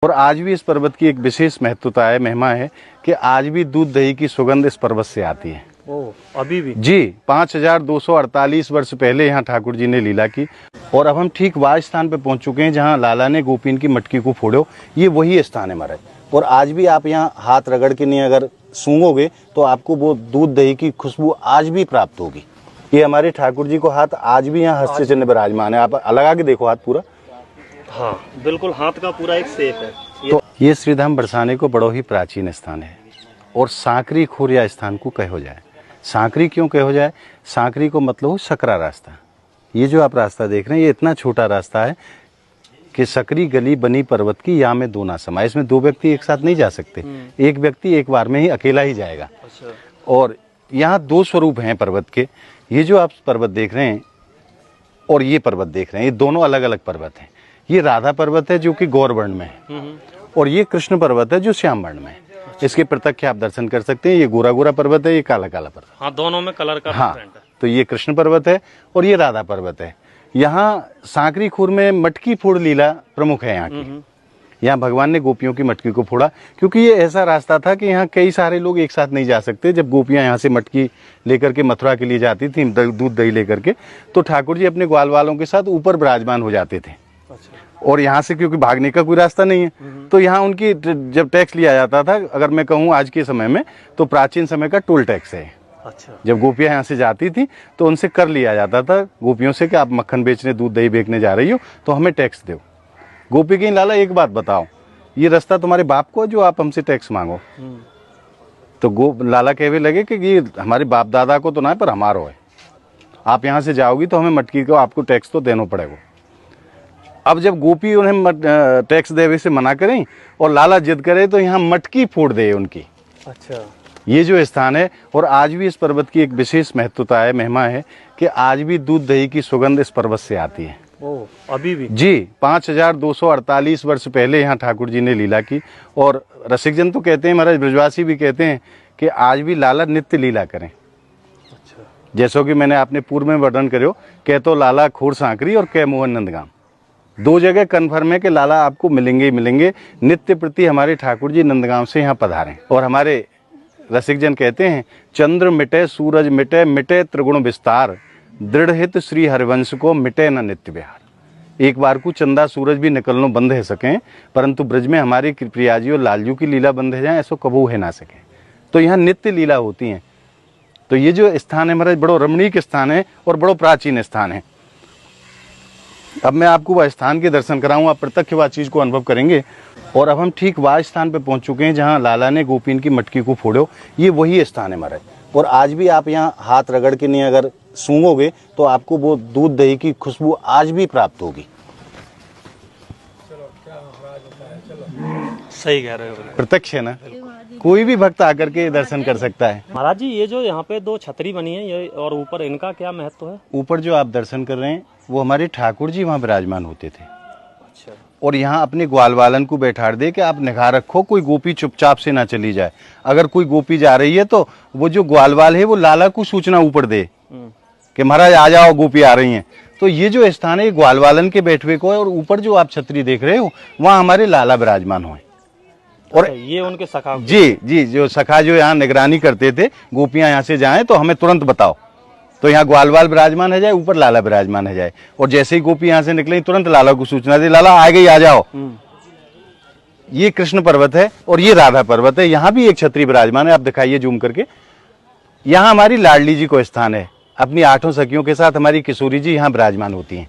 और आज भी इस पर्वत की एक विशेष महत्वता है, महिमा है कि आज भी दूध दही की सुगंध इस पर्वत से आती है। अभी भी जी, 5248 वर्ष पहले यहाँ ठाकुर जी ने लीला की। और अब हम ठीक वह स्थान पे पहुंच चुके हैं जहाँ लाला ने गोपीन की मटकी को फोड़ो। ये वही स्थान है महाराज। और आज भी आप यहाँ हाथ रगड़ के नहीं अगर सूंघोगे तो आपको वो दूध दही की खुशबू आज भी प्राप्त होगी। ये हमारे ठाकुर जी को हाथ आज भी यहाँ हस्त चिन्ह विराजमान है। आप लगा के देखो हाथ पूरा। हाँ बिल्कुल, हाथ का पूरा एक शेप है। तो ये श्रीधाम बरसाने को बड़ो ही प्राचीन स्थान है और सांकरी खोरिया स्थान को कहो जाए। सांकरी क्यों कहो जाए? सांकरी को मतलब सकरा रास्ता। ये जो आप रास्ता देख रहे हैं ये इतना छोटा रास्ता है कि सकरी गली बनी पर्वत की, या में दो ना समाये। इसमें दो व्यक्ति एक साथ नहीं जा सकते, एक व्यक्ति एक बार में ही अकेला ही जाएगा। और यहाँ दो स्वरूप हैं पर्वत के। ये जो आप पर्वत देख रहे हैं और ये पर्वत देख रहे हैं, ये दोनों अलग अलग पर्वत हैं। ये राधा पर्वत है जो कि गौर वर्ण में है और ये कृष्ण पर्वत है जो श्याम वर्ण में है। इसके प्रत्यक्ष आप दर्शन कर सकते हैं। ये गोरा गोरा पर्वत है, ये काला काला पर्वत। हाँ, दोनों में कलर का हाँ, डिफरेंट है। तो ये कृष्ण पर्वत है और ये राधा पर्वत है। यहाँ सांकरी खुर में मटकी फोड़ लीला प्रमुख है यहाँ की। यहाँ भगवान ने गोपियों की मटकी को फोड़ा क्योंकि ये ऐसा रास्ता था कि यहाँ कई सारे लोग एक साथ नहीं जा सकते। जब गोपियाँ यहाँ से मटकी लेकर के मथुरा के लिए जाती थी दूध दही लेकर के, तो ठाकुर जी अपने ग्वाल वालों के साथ ऊपर विराजमान हो जाते थे। और यहाँ से क्योंकि भागने का कोई रास्ता नहीं है, तो यहाँ उनकी जब टैक्स लिया जाता था, अगर मैं कहूँ आज के समय में तो प्राचीन समय का टोल टैक्स है। अच्छा, जब गोपियाँ यहाँ से जाती थी तो उनसे कर लिया जाता था गोपियों से कि आप मक्खन बेचने दूध दही बेचने जा रही हो तो हमें टैक्स दो। गोपी कहीं लाला एक बात बताओ, ये रास्ता तुम्हारे बाप को है जो आप हमसे टैक्स मांगो? तो लाला कहने लगे कि ये हमारे बाप दादा को तो ना है पर हमारो है। आप यहाँ से जाओगी तो हमें मटकी को आपको टैक्स तो देना पड़ेगा। अब जब गोपी उन्हें टैक्स देवे से मना करें और लाला जिद करे तो यहाँ मटकी फोड़ दे उनकी। अच्छा, ये जो स्थान है और आज भी इस पर्वत की एक विशेष महत्वता है, महिमा है कि आज भी दूध दही की सुगंध इस पर्वत से आती है। अभी भी? जी, 5248 वर्ष पहले यहाँ ठाकुर जी ने लीला की। और रसिक जन तो कहते हैं, महाराज ब्रजवासी भी कहते हैं कि आज भी लाला नित्य लीला करें। अच्छा, जैसो कि मैंने आपने पूर्व में वर्णन करो, कह तो लाला खोर सांकरी और कह मोहन नंदगाम। दो जगह कन्फर्म है कि लाला आपको मिलेंगे ही मिलेंगे। नित्य प्रति हमारे ठाकुर जी नंदगांव से यहाँ पधारें। और हमारे रसिक जन कहते हैं, चंद्र मिटे सूरज मिटे, मिटे त्रिगुण विस्तार, दृढ़ हित श्री हरिवंश को मिटे न नित्य विहार। एक बार को चंदा सूरज भी निकलनो बंद है सकें, परंतु ब्रज में हमारी प्रियाजी और लालजू की लीला बंद है जाए, ऐसा कबू है ना सके। तो यहाँ नित्य लीला होती है। तो ये जो स्थान है महाराज बड़ो रमणीक स्थान है और बड़ो प्राचीन स्थान है। अब मैं आपको वह स्थान के दर्शन कराऊं, आप प्रत्यक्ष वह चीज को अनुभव करेंगे। और अब हम ठीक वह स्थान पे पहुंच चुके हैं जहां लाला ने गोपीन की मटकी को फोड़ो। ये वही स्थान है महाराज। और आज भी आप यहाँ हाथ रगड़ के नहीं अगर सूंघोगे तो आपको वो दूध दही की खुशबू आज भी प्राप्त होगी। सही कह रहे हो, प्रत्यक्ष है ना, कोई भी भक्त आकर के दर्शन कर सकता है। महाराज जी, ये जो यहाँ पे दो छतरी बनी है ये और ऊपर, इनका क्या महत्व है? ऊपर जो आप दर्शन कर रहे हैं वो हमारे ठाकुर जी वहाँ विराजमान होते थे। अच्छा, और यहाँ अपने ग्वाल वालन को बैठा दे कि आप निगाह रखो कोई गोपी चुपचाप से ना चली जाए। अगर कोई गोपी जा रही है तो वो जो ग्वाल वाल है वो लाला को सूचना ऊपर दे कि महाराज आ जाओ, गोपी आ रही हैं। तो ये जो स्थान है ग्वाल वालन के बैठवे को है। और ऊपर जो आप छतरी देख रहे हो वहाँ हमारे लाला विराजमान हुए। और अच्छा, ये उनके सखा? जी, जो सखा जो यहाँ निगरानी करते थे, गोपियां यहाँ से जाएं तो हमें तुरंत बताओ। तो यहाँ ग्वालवाल विराजमान है जाए, ऊपर लाला विराजमान है जाए। और जैसे ही गोपी यहाँ से निकले तुरंत लाला को सूचना दे, लाला आ गई, आ जाओ। ये कृष्ण पर्वत है और ये राधा पर्वत है। यहाँ भी एक छतरी विराजमान है, आप दिखाइए जूम करके। यहाँ हमारी लाडली जी को स्थान है। अपनी 8 सखियों के साथ हमारी किशोरी जी यहाँ विराजमान होती हैं।